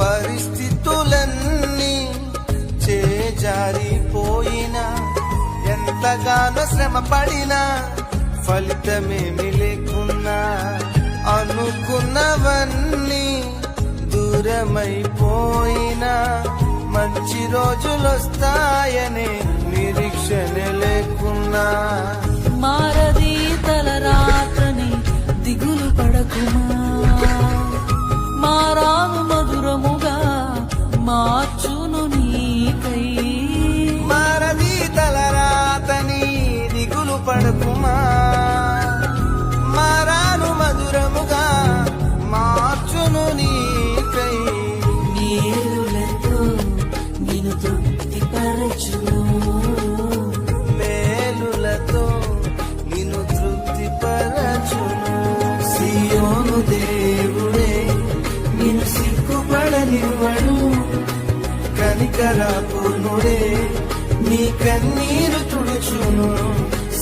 పరిస్థితులన్నీ చేజారిపోయినా, ఎంతగానో శ్రమ పడినా ఫలితమేమి లేకున్నా, అనుకున్నవన్నీ దూరమైపోయినా మంచి రోజులొస్తాయనే నిరీక్షణ లేకున్నా, మారది తలరాతని దిగులు పడకుమా, మారాను మధురముగా మార్చును నీకై. మారది తలరాతని దిగులు పడకుమా, మారాను మధురముగా మార్చును నీకై. మేలులతో నిన్ను తృప్తిపరచును, మేలులతో నిన్ను తృప్తిపరచును. సియోను దేవుడే నిన్ను సిగ్గుపడనివ్వడు, కనికరపూర్ణుడే నీ కన్నీరు తుడుచును.